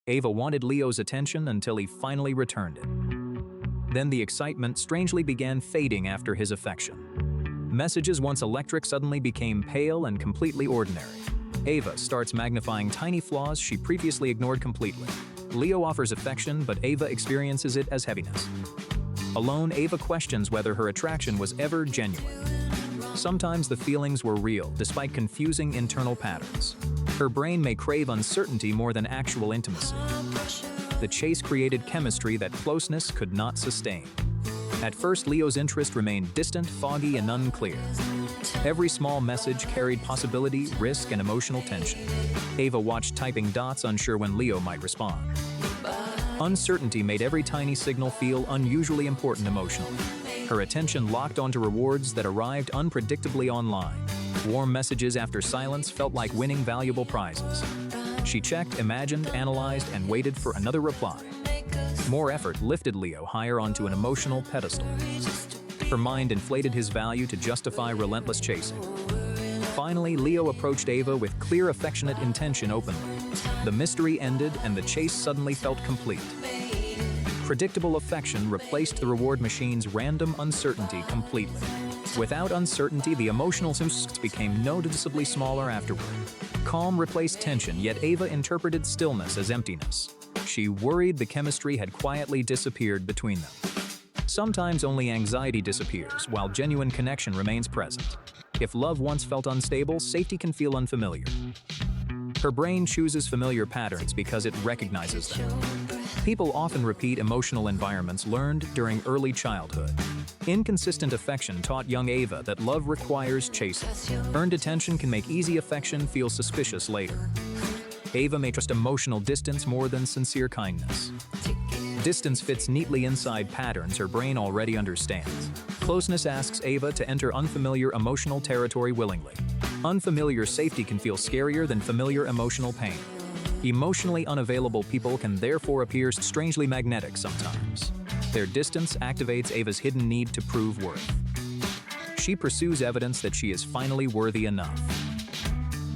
Ava wanted Leo's attention until he finally returned it. Then the excitement strangely began fading after his affection. Messages once electric suddenly became pale and completely ordinary. Ava starts magnifying tiny flaws she previously ignored completely. Leo offers affection, but Ava experiences it as heaviness. Alone, Ava questions whether her attraction was ever genuine. Sometimes the feelings were real, despite confusing internal patterns. Her brain may crave uncertainty more than actual intimacy. The chase created chemistry that closeness could not sustain. At first, Leo's interest remained distant, foggy, and unclear. Every small message carried possibility, risk, and emotional tension. Ava watched typing dots, unsure when Leo might respond. Uncertainty made every tiny signal feel unusually important emotionally. Her attention locked onto rewards that arrived unpredictably online. Warm messages after silence felt like winning valuable prizes. She checked, imagined, analyzed, and waited for another reply. More effort lifted Leo higher onto an emotional pedestal. Her mind inflated his value to justify relentless chasing. Finally, Leo approached Ava with clear, affectionate intention openly. The mystery ended, and the chase suddenly felt complete. Predictable affection replaced the reward machine's random uncertainty completely. Without uncertainty, the emotional symptoms became noticeably smaller afterward. Calm replaced tension, yet Ava interpreted stillness as emptiness. She worried the chemistry had quietly disappeared between them. Sometimes only anxiety disappears, while genuine connection remains present. If love once felt unstable, safety can feel unfamiliar. Her brain chooses familiar patterns because it recognizes them. People often repeat emotional environments learned during early childhood. Inconsistent affection taught young Ava that love requires chasing. Earned attention can make easy affection feel suspicious later. Ava may trust emotional distance more than sincere kindness. Distance fits neatly inside patterns her brain already understands. Closeness asks Ava to enter unfamiliar emotional territory willingly. Unfamiliar safety can feel scarier than familiar emotional pain. Emotionally unavailable people can therefore appear strangely magnetic sometimes. Their distance activates Ava's hidden need to prove worth. She pursues evidence that she is finally worthy enough.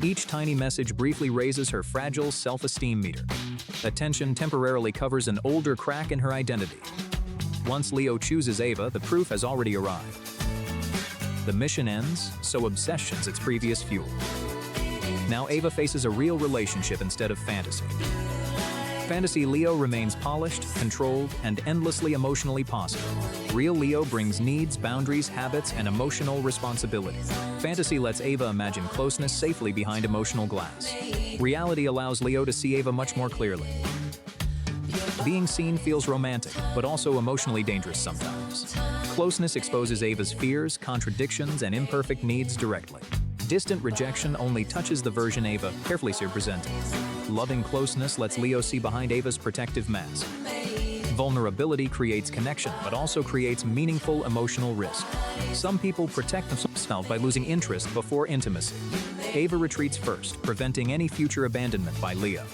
Each tiny message briefly raises her fragile self-esteem meter. Attention temporarily covers an older crack in her identity. Once Leo chooses Ava, the proof has already arrived. The mission ends, so obsession's its previous fuel. Now Ava faces a real relationship instead of fantasy. Fantasy Leo remains polished, controlled, and endlessly emotionally positive. Real Leo brings needs, boundaries, habits, and emotional responsibility. Fantasy lets Ava imagine closeness safely behind emotional glass. Reality allows Leo to see Ava much more clearly. Being seen feels romantic, but also emotionally dangerous sometimes. Closeness exposes Ava's fears, contradictions, and imperfect needs directly. Distant rejection only touches the version Ava carefully presented. Loving closeness lets Leo see behind Ava's protective mask. Vulnerability creates connection, but also creates meaningful emotional risk. Some people protect themselves by losing interest before intimacy. Ava retreats first, preventing any future abandonment by Leo.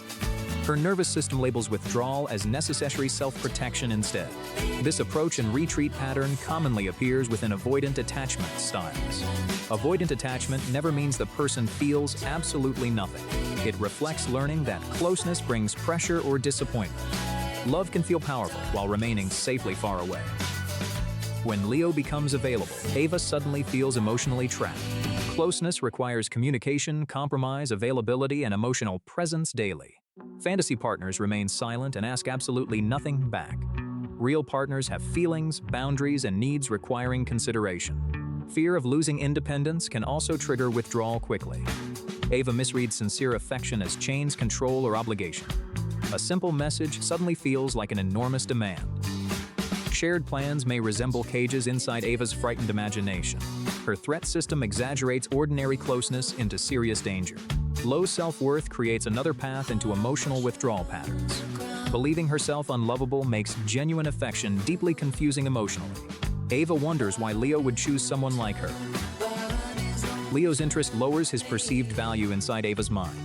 Her nervous system labels withdrawal as necessary self-protection instead. This approach and retreat pattern commonly appears within avoidant attachment styles. Avoidant attachment never means the person feels absolutely nothing. It reflects learning that closeness brings pressure or disappointment. Love can feel powerful while remaining safely far away. When Leo becomes available, Ava suddenly feels emotionally trapped. Closeness requires communication, compromise, availability, and emotional presence daily. Fantasy partners remain silent and ask absolutely nothing back. Real partners have feelings, boundaries, and needs requiring consideration. Fear of losing independence can also trigger withdrawal quickly. Ava misreads sincere affection as chains, control, or obligation. A simple message suddenly feels like an enormous demand. Shared plans may resemble cages inside Ava's frightened imagination. Her threat system exaggerates ordinary closeness into serious danger. Low self-worth creates another path into emotional withdrawal patterns. Believing herself unlovable makes genuine affection deeply confusing emotionally. Ava wonders why Leo would choose someone like her. Leo's interest lowers his perceived value inside Ava's mind.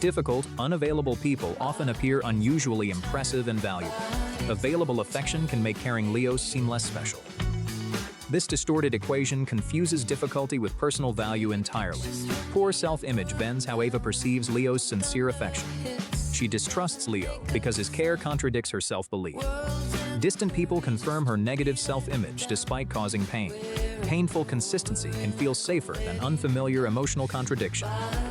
Difficult, unavailable people often appear unusually impressive and valuable. Available affection can make caring Leos seem less special. This distorted equation confuses difficulty with personal value entirely. Poor self-image bends how Ava perceives Leo's sincere affection. She distrusts Leo because his care contradicts her self-belief. Distant people confirm her negative self-image despite causing pain. Painful consistency can feel safer than unfamiliar emotional contradiction.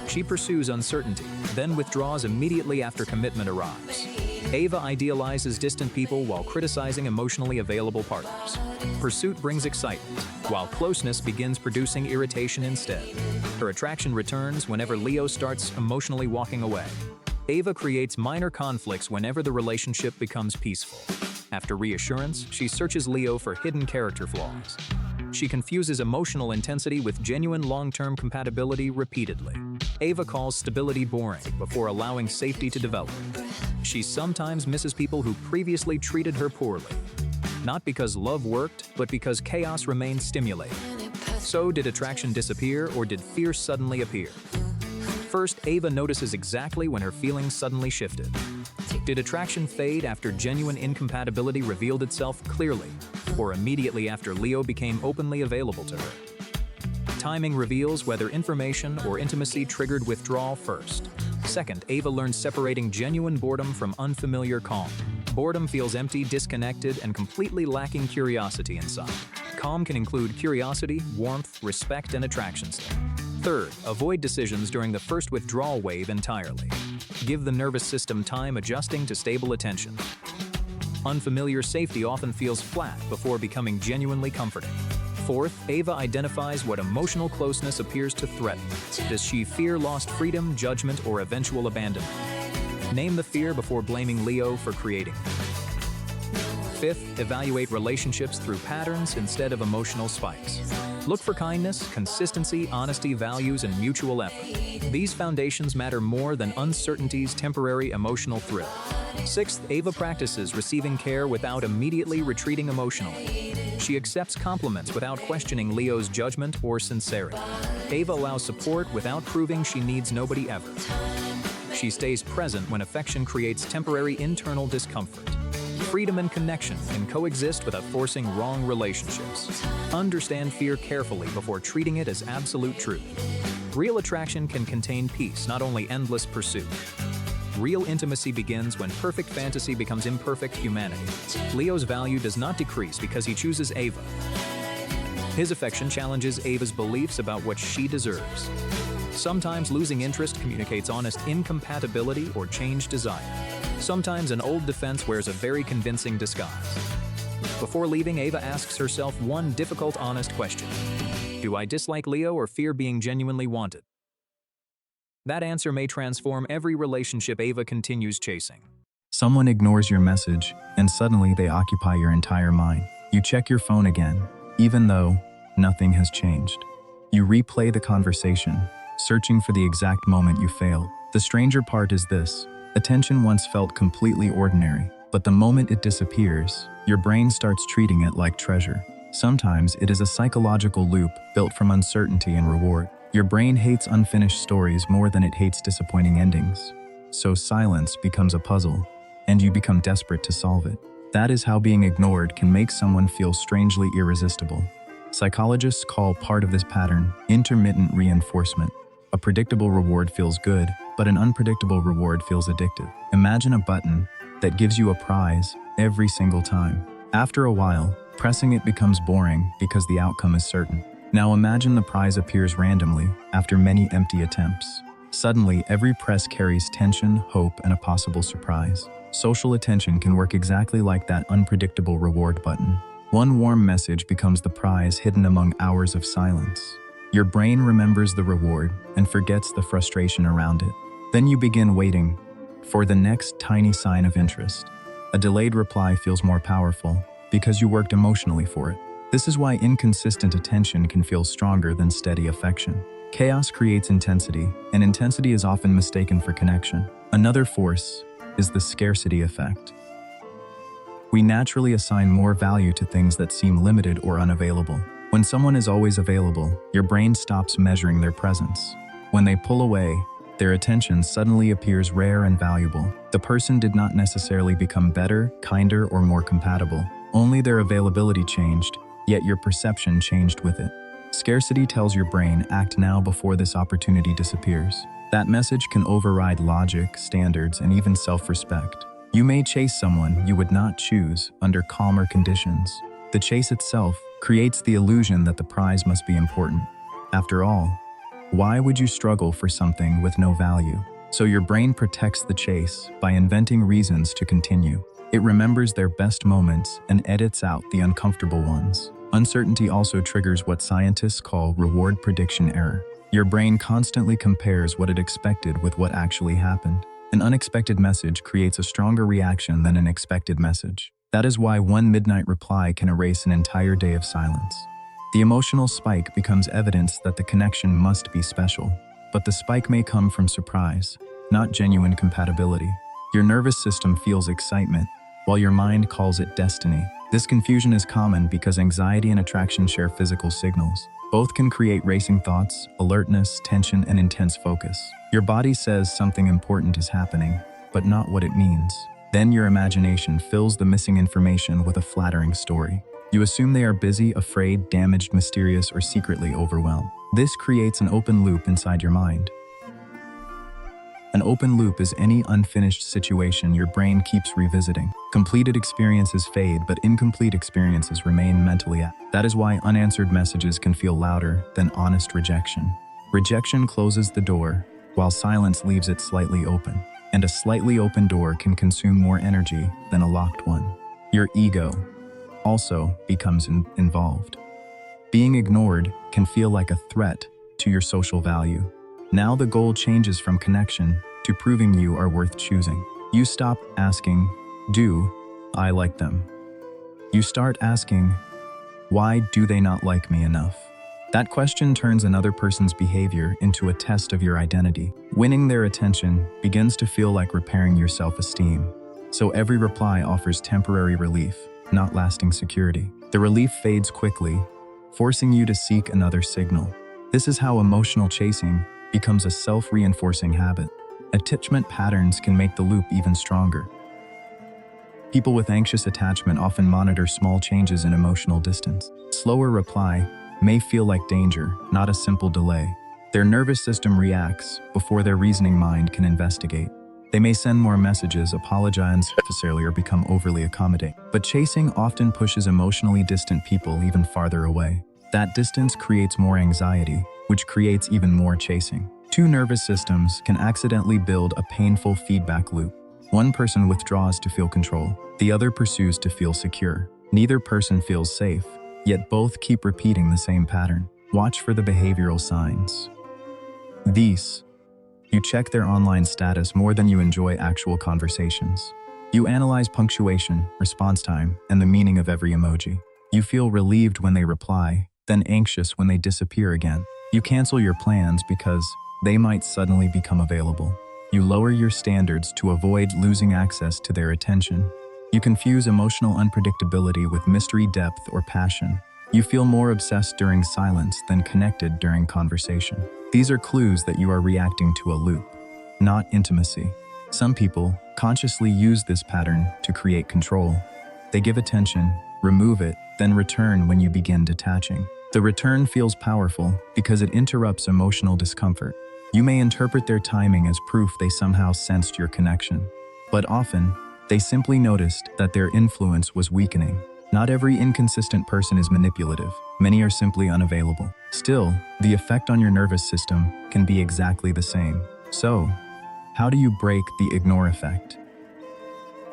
She pursues uncertainty, then withdraws immediately after commitment arrives. Ava idealizes distant people while criticizing emotionally available partners. Pursuit brings excitement, while closeness begins producing irritation instead. Her attraction returns whenever Leo starts emotionally walking away. Ava creates minor conflicts whenever the relationship becomes peaceful. After reassurance, she searches Leo for hidden character flaws. She confuses emotional intensity with genuine long-term compatibility repeatedly. Ava calls stability boring before allowing safety to develop. She sometimes misses people who previously treated her poorly. Not because love worked, but because chaos remained stimulating. So, did attraction disappear, or did fear suddenly appear? First, Ava notices exactly when her feelings suddenly shifted. Did attraction fade after genuine incompatibility revealed itself clearly, or immediately after Leo became openly available to her? Timing reveals whether information or intimacy triggered withdrawal first. Second, Ava learns separating genuine boredom from unfamiliar calm. Boredom feels empty, disconnected, and completely lacking curiosity inside. Calm can include curiosity, warmth, respect, and attraction still. Third, avoid decisions during the first withdrawal wave entirely. Give the nervous system time adjusting to stable attention. Unfamiliar safety often feels flat before becoming genuinely comforting. Fourth, Ava identifies what emotional closeness appears to threaten. Does she fear lost freedom, judgment, or eventual abandonment? Name the fear before blaming Leo for creating it. Fifth, evaluate relationships through patterns instead of emotional spikes. Look for kindness, consistency, honesty, values, and mutual effort. These foundations matter more than uncertainty's temporary emotional thrill. Sixth, Ava practices receiving care without immediately retreating emotionally. She accepts compliments without questioning Leo's judgment or sincerity. Ava allows support without proving she needs nobody ever. She stays present when affection creates temporary internal discomfort. Freedom and connection can coexist without forcing wrong relationships. Understand fear carefully before treating it as absolute truth. Real attraction can contain peace, not only endless pursuit. Real intimacy begins when perfect fantasy becomes imperfect humanity. Leo's value does not decrease because he chooses Ava. His affection challenges Ava's beliefs about what she deserves. Sometimes losing interest communicates honest incompatibility or changed desire. Sometimes an old defense wears a very convincing disguise. Before leaving, Ava asks herself one difficult, honest question. Do I dislike Leo or fear being genuinely wanted? That answer may transform every relationship Ava continues chasing. Someone ignores your message, and suddenly they occupy your entire mind. You check your phone again, even though nothing has changed. You replay the conversation, searching for the exact moment you failed. The stranger part is this. Attention once felt completely ordinary, but the moment it disappears, your brain starts treating it like treasure. Sometimes it is a psychological loop built from uncertainty and reward. Your brain hates unfinished stories more than it hates disappointing endings. So silence becomes a puzzle, and you become desperate to solve it. That is how being ignored can make someone feel strangely irresistible. Psychologists call part of this pattern intermittent reinforcement. A predictable reward feels good, but an unpredictable reward feels addictive. Imagine a button that gives you a prize every single time. After a while, pressing it becomes boring because the outcome is certain. Now imagine the prize appears randomly after many empty attempts. Suddenly, every press carries tension, hope, and a possible surprise. Social attention can work exactly like that unpredictable reward button. One warm message becomes the prize hidden among hours of silence. Your brain remembers the reward and forgets the frustration around it. Then you begin waiting for the next tiny sign of interest. A delayed reply feels more powerful because you worked emotionally for it. This is why inconsistent attention can feel stronger than steady affection. Chaos creates intensity, and intensity is often mistaken for connection. Another force is the scarcity effect. We naturally assign more value to things that seem limited or unavailable. When someone is always available, your brain stops measuring their presence. When they pull away, their attention suddenly appears rare and valuable. The person did not necessarily become better, kinder, or more compatible. Only their availability changed, yet your perception changed with it. Scarcity tells your brain, act now before this opportunity disappears. That message can override logic, standards, and even self-respect. You may chase someone you would not choose under calmer conditions. The chase itself creates the illusion that the prize must be important. After all, why would you struggle for something with no value? So your brain protects the chase by inventing reasons to continue. It remembers their best moments and edits out the uncomfortable ones. Uncertainty also triggers what scientists call reward prediction error. Your brain constantly compares what it expected with what actually happened. An unexpected message creates a stronger reaction than an expected message. That is why one midnight reply can erase an entire day of silence. The emotional spike becomes evidence that the connection must be special. But the spike may come from surprise, not genuine compatibility. Your nervous system feels excitement, while your mind calls it destiny. This confusion is common because anxiety and attraction share physical signals. Both can create racing thoughts, alertness, tension, and intense focus. Your body says something important is happening, but not what it means. Then your imagination fills the missing information with a flattering story. You assume they are busy, afraid, damaged, mysterious, or secretly overwhelmed. This creates an open loop inside your mind. An open loop is any unfinished situation your brain keeps revisiting. Completed experiences fade, but incomplete experiences remain mentally active. That is why unanswered messages can feel louder than honest rejection. Rejection closes the door, while silence leaves it slightly open. And a slightly open door can consume more energy than a locked one. Your ego also becomes involved. Being ignored can feel like a threat to your social value. Now the goal changes from connection to proving you are worth choosing. You stop asking, "Do I like them?" You start asking, "Why do they not like me enough?" That question turns another person's behavior into a test of your identity. Winning their attention begins to feel like repairing your self-esteem. So every reply offers temporary relief, not lasting security. The relief fades quickly, forcing you to seek another signal. This is how emotional chasing becomes a self-reinforcing habit. Attachment patterns can make the loop even stronger. People with anxious attachment often monitor small changes in emotional distance. Slower reply may feel like danger, not a simple delay. Their nervous system reacts before their reasoning mind can investigate. They may send more messages, apologize unnecessarily, or become overly accommodating. But chasing often pushes emotionally distant people even farther away. That distance creates more anxiety, which creates even more chasing. Two nervous systems can accidentally build a painful feedback loop. One person withdraws to feel control, the other pursues to feel secure. Neither person feels safe, yet both keep repeating the same pattern. Watch for the behavioral signs. These. You check their online status more than you enjoy actual conversations. You analyze punctuation, response time, and the meaning of every emoji. You feel relieved when they reply, then anxious when they disappear again. You cancel your plans because they might suddenly become available. You lower your standards to avoid losing access to their attention. You confuse emotional unpredictability with mystery, depth, or passion. You feel more obsessed during silence than connected during conversation. These are clues that you are reacting to a loop, not intimacy. Some people consciously use this pattern to create control. They give attention, remove it, then return when you begin detaching. The return feels powerful because it interrupts emotional discomfort. You may interpret their timing as proof they somehow sensed your connection. But often, they simply noticed that their influence was weakening. Not every inconsistent person is manipulative. Many are simply unavailable. Still, the effect on your nervous system can be exactly the same. So, how do you break the ignore effect?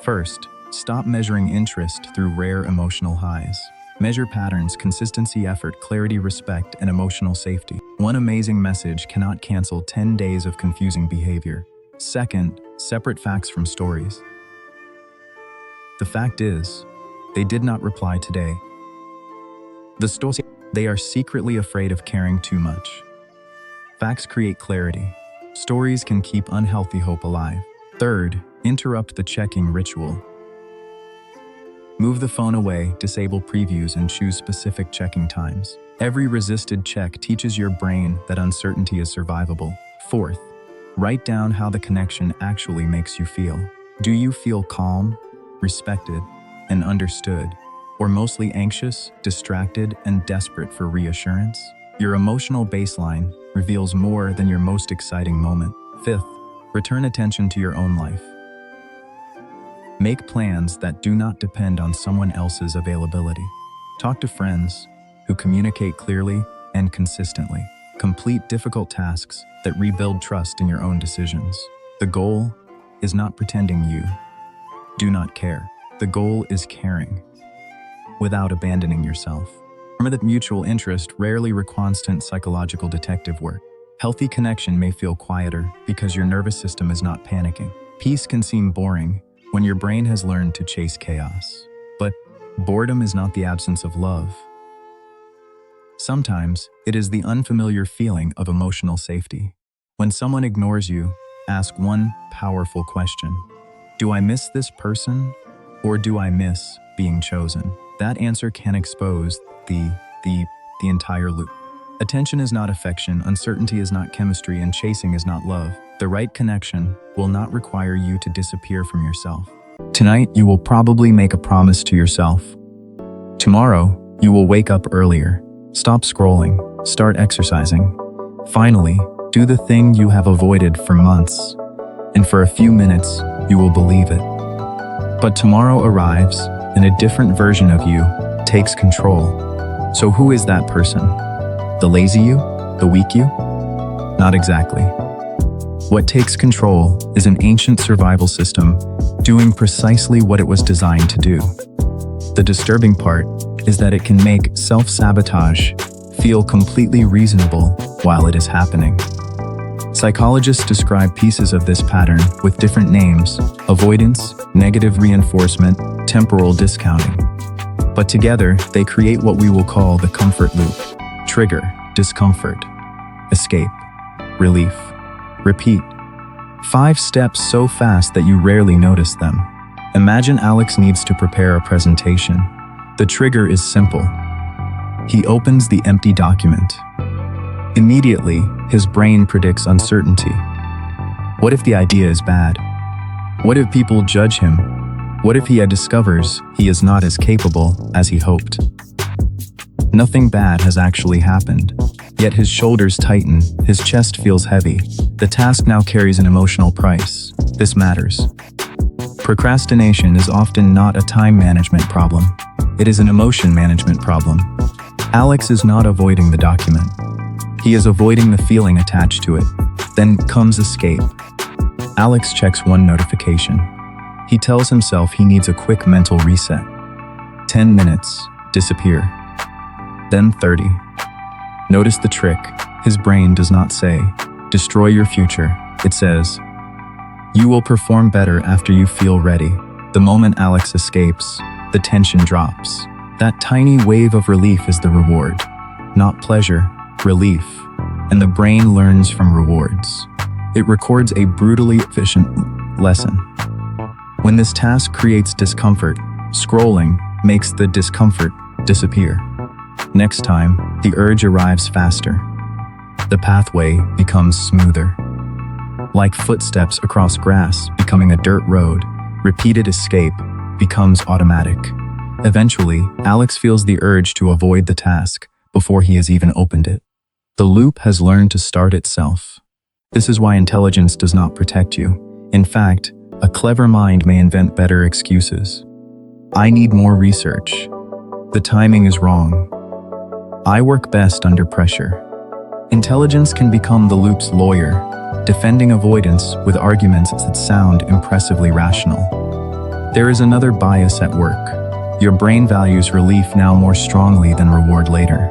First, stop measuring interest through rare emotional highs. Measure patterns, consistency, effort, clarity, respect, and emotional safety. One amazing message cannot cancel 10 days of confusing behavior. Second, separate facts from stories. The fact is, they did not reply today. The story, they are secretly afraid of caring too much. Facts create clarity. Stories can keep unhealthy hope alive. Third, interrupt the checking ritual. Move the phone away, disable previews, and choose specific checking times. Every resisted check teaches your brain that uncertainty is survivable. Fourth, write down how the connection actually makes you feel. Do you feel calm, respected, and understood, or mostly anxious, distracted, and desperate for reassurance? Your emotional baseline reveals more than your most exciting moment. Fifth, return attention to your own life. Make plans that do not depend on someone else's availability. Talk to friends who communicate clearly and consistently. Complete difficult tasks that rebuild trust in your own decisions. The goal is not pretending you do not care. The goal is caring without abandoning yourself. Remember that mutual interest rarely requires constant psychological detective work. Healthy connection may feel quieter because your nervous system is not panicking. Peace can seem boring when your brain has learned to chase chaos. But boredom is not the absence of love. Sometimes it is the unfamiliar feeling of emotional safety. When someone ignores you, ask one powerful question. Do I miss this person, or do I miss being chosen? That answer can expose the entire loop. Attention is not affection, uncertainty is not chemistry, and chasing is not love. The right connection will not require you to disappear from yourself. Tonight, you will probably make a promise to yourself. Tomorrow, you will wake up earlier, stop scrolling, start exercising. Finally, do the thing you have avoided for months, and for a few minutes, you will believe it. But tomorrow arrives, and a different version of you takes control. So who is that person? The lazy you? The weak you? Not exactly. What takes control is an ancient survival system doing precisely what it was designed to do. The disturbing part is that it can make self-sabotage feel completely reasonable while it is happening. Psychologists describe pieces of this pattern with different names: avoidance, negative reinforcement, temporal discounting. But together, they create what we will call the comfort loop. Trigger, discomfort. Escape, relief. Repeat. 5 steps so fast that you rarely notice them. Imagine Alex needs to prepare a presentation. The trigger is simple. He opens the empty document. Immediately, his brain predicts uncertainty. What if the idea is bad? What if people judge him? What if he discovers he is not as capable as he hoped? Nothing bad has actually happened, yet his shoulders tighten, his chest feels heavy. The task now carries an emotional price. This matters. Procrastination is often not a time management problem. It is an emotion management problem. Alex is not avoiding the document. He is avoiding the feeling attached to it. Then comes escape. Alex checks one notification. He tells himself he needs a quick mental reset. 10 minutes, disappear. Then 30. Notice the trick. His brain does not say, destroy your future. It says, you will perform better after you feel ready. The moment Alex escapes, the tension drops. That tiny wave of relief is the reward. Not pleasure, relief. And the brain learns from rewards. It records a brutally efficient lesson. When this task creates discomfort, scrolling makes the discomfort disappear. Next time, the urge arrives faster. The pathway becomes smoother. Like footsteps across grass becoming a dirt road, repeated escape becomes automatic. Eventually, Alex feels the urge to avoid the task before he has even opened it. The loop has learned to start itself. This is why intelligence does not protect you. In fact, a clever mind may invent better excuses. I need more research. The timing is wrong. I work best under pressure. Intelligence can become the loop's lawyer, defending avoidance with arguments that sound impressively rational. There is another bias at work. Your brain values relief now more strongly than reward later.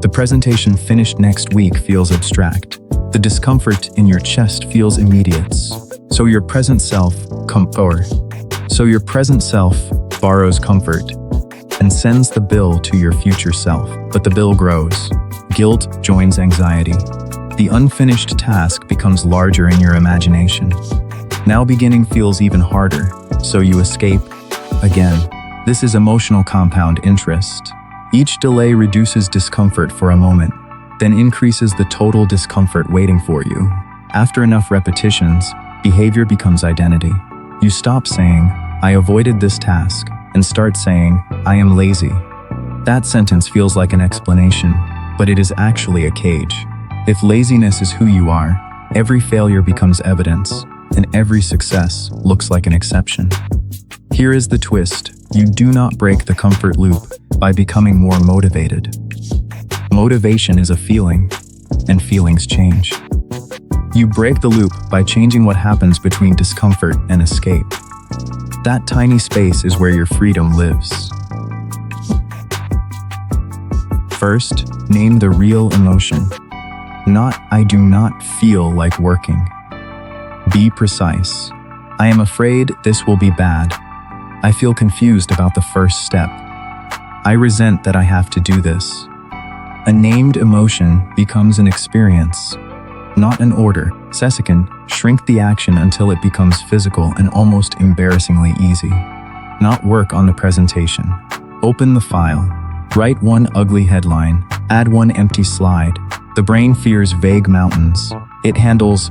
The presentation finished next week feels abstract. The discomfort in your chest feels immediate. So your present self borrows comfort and sends the bill to your future self. But the bill grows. Guilt joins anxiety. The unfinished task becomes larger in your imagination. Now beginning feels even harder, so you escape again. This is emotional compound interest. Each delay reduces discomfort for a moment, then increases the total discomfort waiting for you. After enough repetitions, behavior becomes identity. You stop saying, I avoided this task, and start saying, I am lazy. That sentence feels like an explanation, but it is actually a cage. If laziness is who you are, Every failure becomes evidence, and every success looks like an exception. Here is the twist. You do not break the comfort loop by becoming more motivated. Motivation is a feeling, and feelings change. You break the loop by changing what happens between discomfort and escape. That tiny space is where your freedom lives. First, name the real emotion. Not, "I do not feel like working." Be precise. "I am afraid this will be bad. I feel confused about the first step. I resent that I have to do this." A named emotion becomes an experience, not an order. Second, shrink the action until it becomes physical and almost embarrassingly easy. Not work on the presentation. Open the file. Write one ugly headline. Add one empty slide. The brain fears vague mountains. It handles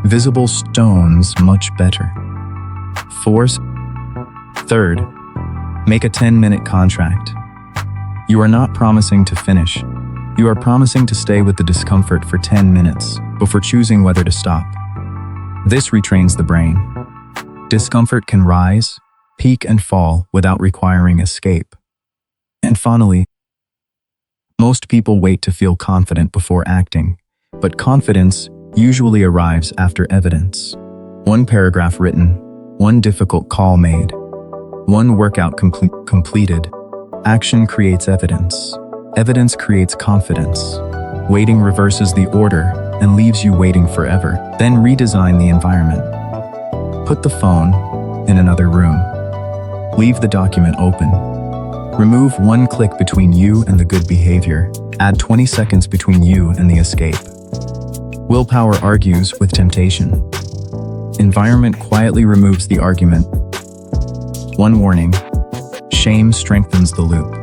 visible stones much better. Third, make a 10-minute contract. You are not promising to finish. You are promising to stay with the discomfort for 10 minutes before choosing whether to stop. This retrains the brain. Discomfort can rise, peak, and fall without requiring escape. And finally, most people wait to feel confident before acting, but confidence usually arrives after evidence. One paragraph written, one difficult call made, one workout completed. Action creates evidence. Evidence creates confidence. Waiting reverses the order and leaves you waiting forever. Then redesign the environment. Put the phone in another room. Leave the document open. Remove one click between you and the good behavior. Add 20 seconds between you and the escape. Willpower argues with temptation. Environment quietly removes the argument. One warning: shame strengthens the loop.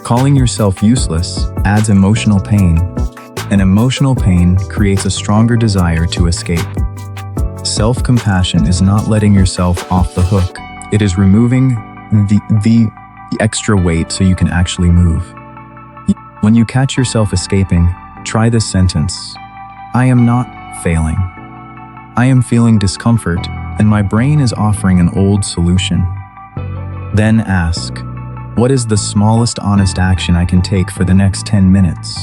Calling yourself useless adds emotional pain, and emotional pain creates a stronger desire to escape. Self-compassion is not letting yourself off the hook. It is removing the extra weight so you can actually move. When you catch yourself escaping, try this sentence: "I am not failing. I am feeling discomfort, and my brain is offering an old solution." Then ask, what is the smallest honest action I can take for the next 10 minutes?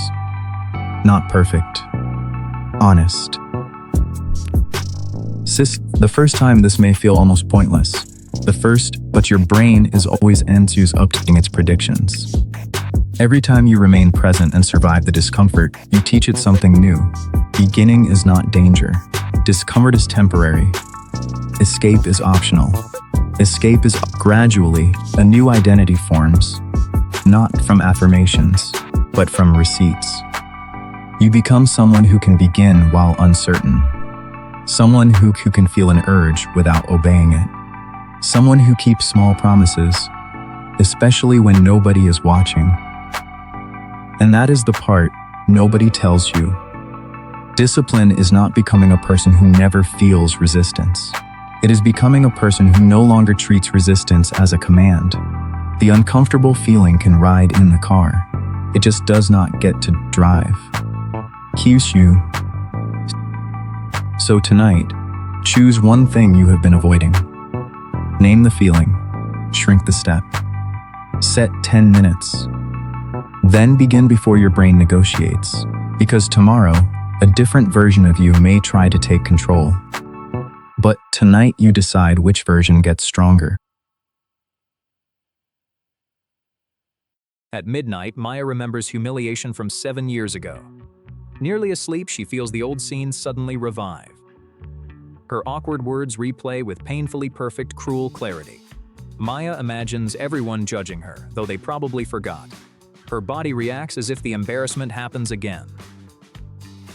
Not perfect. Honest. The first time this may feel almost pointless. But your brain is always ends updating its predictions. Every time you remain present and survive the discomfort, you teach it something new. Beginning is not danger. Discomfort is temporary. Escape is optional. Escape is gradually, a new identity forms, not from affirmations, but from receipts. You become someone who can begin while uncertain. Someone who can feel an urge without obeying it. Someone who keeps small promises, especially when nobody is watching. And that is the part nobody tells you. Discipline is not becoming a person who never feels resistance. It is becoming a person who no longer treats resistance as a command. The uncomfortable feeling can ride in the car. It just does not get to drive. Kyushu. So tonight, choose one thing you have been avoiding. Name the feeling. Shrink the step. Set 10 minutes. Then begin before your brain negotiates. Because tomorrow, a different version of you may try to take control. But tonight you decide which version gets stronger. At midnight, Maya remembers humiliation from 7 years ago. Nearly asleep, she feels the old scenes suddenly revive. Her awkward words replay with painfully perfect, cruel clarity. Maya imagines everyone judging her, though they probably forgot. Her body reacts as if the embarrassment happens again.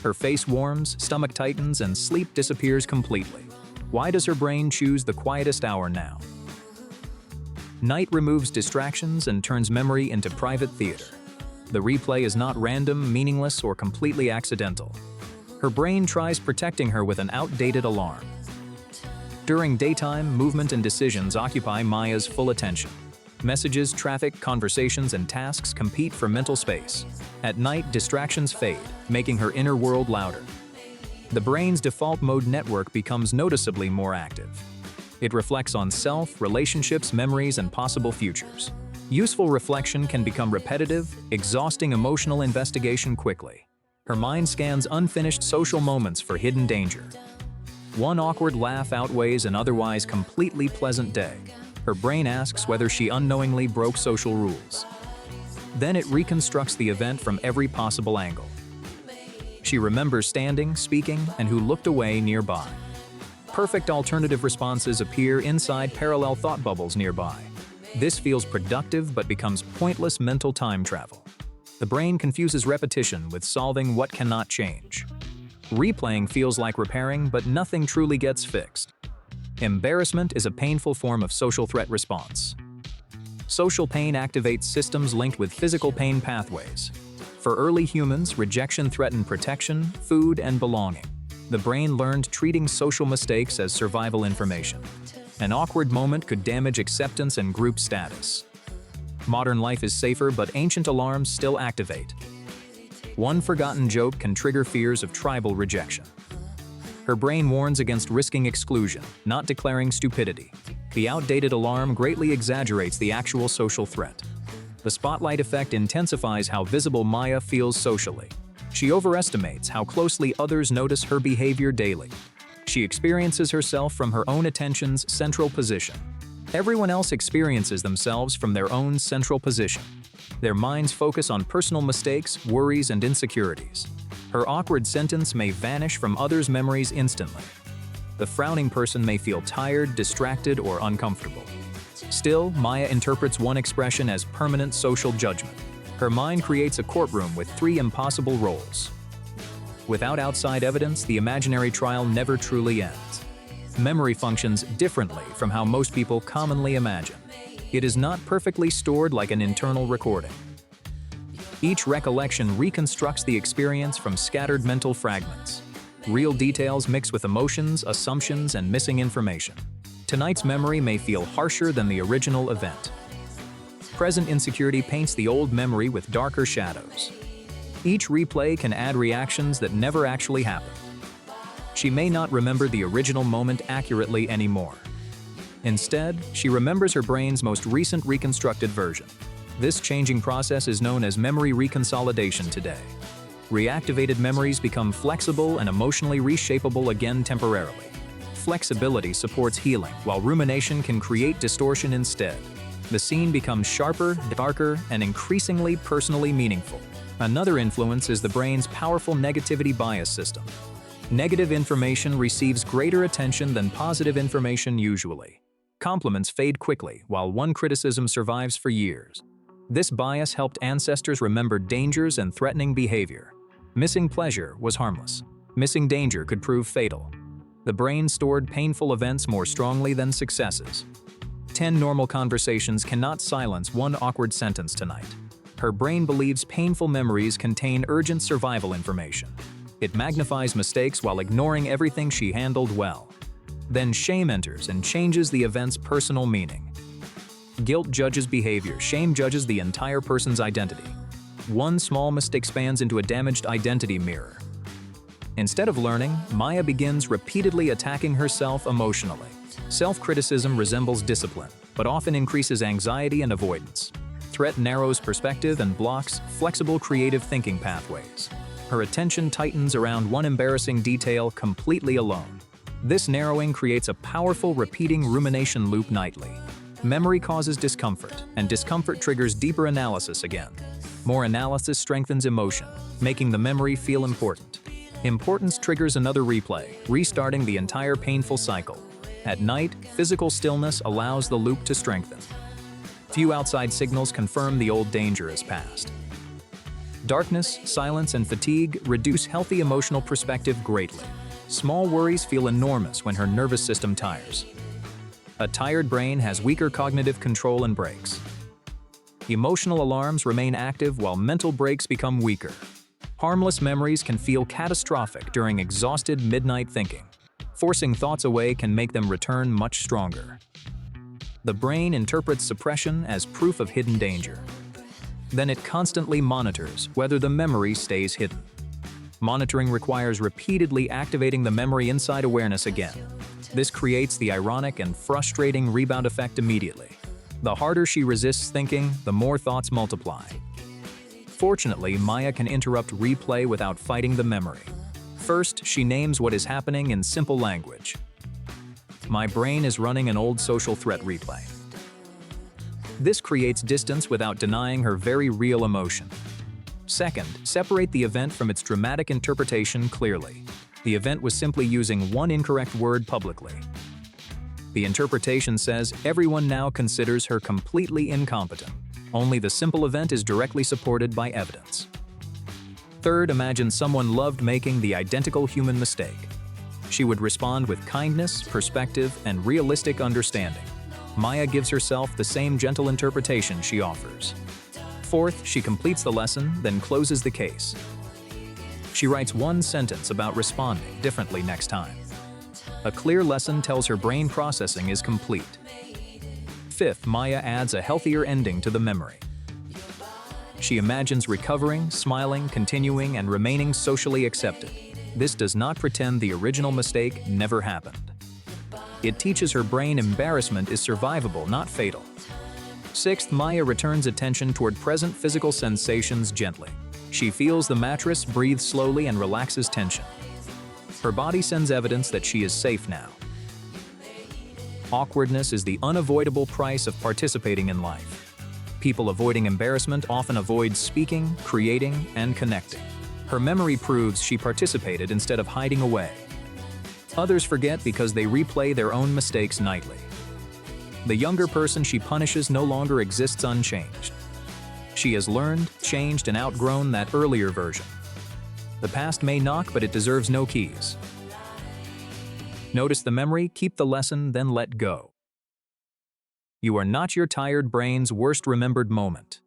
Her face warms, stomach tightens, and sleep disappears completely. Why does her brain choose the quietest hour now? Night removes distractions and turns memory into private theater. The replay is not random, meaningless, or completely accidental. Her brain tries protecting her with an outdated alarm. During daytime, movement and decisions occupy Maya's full attention. Messages, traffic, conversations, and tasks compete for mental space. At night, distractions fade, making her inner world louder. The brain's default mode network becomes noticeably more active. It reflects on self, relationships, memories, and possible futures. Useful reflection can become repetitive, exhausting emotional investigation quickly. Her mind scans unfinished social moments for hidden danger. One awkward laugh outweighs an otherwise completely pleasant day. Her brain asks whether she unknowingly broke social rules. Then it reconstructs the event from every possible angle. She remembers standing, speaking, and who looked away nearby. Perfect alternative responses appear inside parallel thought bubbles nearby. This feels productive but becomes pointless mental time travel. The brain confuses repetition with solving what cannot change. Replaying feels like repairing, but nothing truly gets fixed. Embarrassment is a painful form of social threat response. Social pain activates systems linked with physical pain pathways. For early humans, rejection threatened protection, food, and belonging. The brain learned treating social mistakes as survival information. An awkward moment could damage acceptance and group status. Modern life is safer, but ancient alarms still activate. One forgotten joke can trigger fears of tribal rejection. Her brain warns against risking exclusion, not declaring stupidity. The outdated alarm greatly exaggerates the actual social threat. The spotlight effect intensifies how visible Maya feels socially. She overestimates how closely others notice her behavior daily. She experiences herself from her own attention's central position. Everyone else experiences themselves from their own central position. Their minds focus on personal mistakes, worries, and insecurities. Her awkward sentence may vanish from others' memories instantly. The frowning person may feel tired, distracted, or uncomfortable. Still, Maya interprets one expression as permanent social judgment. Her mind creates a courtroom with 3 impossible roles. Without outside evidence, the imaginary trial never truly ends. Memory functions differently from how most people commonly imagine. It is not perfectly stored like an internal recording. Each recollection reconstructs the experience from scattered mental fragments. Real details mix with emotions, assumptions, and missing information. Tonight's memory may feel harsher than the original event. Present insecurity paints the old memory with darker shadows. Each replay can add reactions that never actually happened. She may not remember the original moment accurately anymore. Instead, she remembers her brain's most recent reconstructed version. This changing process is known as memory reconsolidation today. Reactivated memories become flexible and emotionally reshapeable again temporarily. Flexibility supports healing, while rumination can create distortion instead. The scene becomes sharper, darker, and increasingly personally meaningful. Another influence is the brain's powerful negativity bias system. Negative information receives greater attention than positive information usually. Compliments fade quickly, while one criticism survives for years. This bias helped ancestors remember dangers and threatening behavior. Missing pleasure was harmless. Missing danger could prove fatal. The brain stored painful events more strongly than successes. 10 normal conversations cannot silence one awkward sentence tonight. Her brain believes painful memories contain urgent survival information. It magnifies mistakes while ignoring everything she handled well. Then shame enters and changes the event's personal meaning. Guilt judges behavior, shame judges the entire person's identity. One small mistake spans into a damaged identity mirror. Instead of learning, Maya begins repeatedly attacking herself emotionally. Self-criticism resembles discipline, but often increases anxiety and avoidance. Threat narrows perspective and blocks flexible creative thinking pathways. Her attention tightens around one embarrassing detail completely alone. This narrowing creates a powerful repeating rumination loop nightly. Memory causes discomfort, and discomfort triggers deeper analysis again. More analysis strengthens emotion, making the memory feel important. Importance triggers another replay, restarting the entire painful cycle. At night, physical stillness allows the loop to strengthen. Few outside signals confirm the old danger is past. Darkness, silence, and fatigue reduce healthy emotional perspective greatly. Small worries feel enormous when her nervous system tires. A tired brain has weaker cognitive control and brakes. Emotional alarms remain active while mental brakes become weaker. Harmless memories can feel catastrophic during exhausted midnight thinking. Forcing thoughts away can make them return much stronger. The brain interprets suppression as proof of hidden danger. Then it constantly monitors whether the memory stays hidden. Monitoring requires repeatedly activating the memory inside awareness again. This creates the ironic and frustrating rebound effect immediately. The harder she resists thinking, the more thoughts multiply. Fortunately, Maya can interrupt replay without fighting the memory. First, she names what is happening in simple language. My brain is running an old social threat replay. This creates distance without denying her very real emotion. Second, separate the event from its dramatic interpretation clearly. The event was simply using one incorrect word publicly. The interpretation says everyone now considers her completely incompetent. Only the simple event is directly supported by evidence. Third, imagine someone loved making the identical human mistake. She would respond with kindness, perspective, and realistic understanding. Maya gives herself the same gentle interpretation she offers. Fourth, she completes the lesson, then closes the case. She writes one sentence about responding differently next time. A clear lesson tells her brain processing is complete. Fifth, Maya adds a healthier ending to the memory. She imagines recovering, smiling, continuing, and remaining socially accepted. This does not pretend the original mistake never happened. It teaches her brain embarrassment is survivable, not fatal. Sixth, Maya returns attention toward present physical sensations gently. She feels the mattress, breathes slowly, and relaxes tension. Her body sends evidence that she is safe now. Awkwardness is the unavoidable price of participating in life. People avoiding embarrassment often avoid speaking, creating, and connecting. Her memory proves she participated instead of hiding away. Others forget because they replay their own mistakes nightly. The younger person she punishes no longer exists unchanged. She has learned, changed, and outgrown that earlier version. The past may knock, but it deserves no keys. Notice the memory, keep the lesson, then let go. You are not your tired brain's worst remembered moment.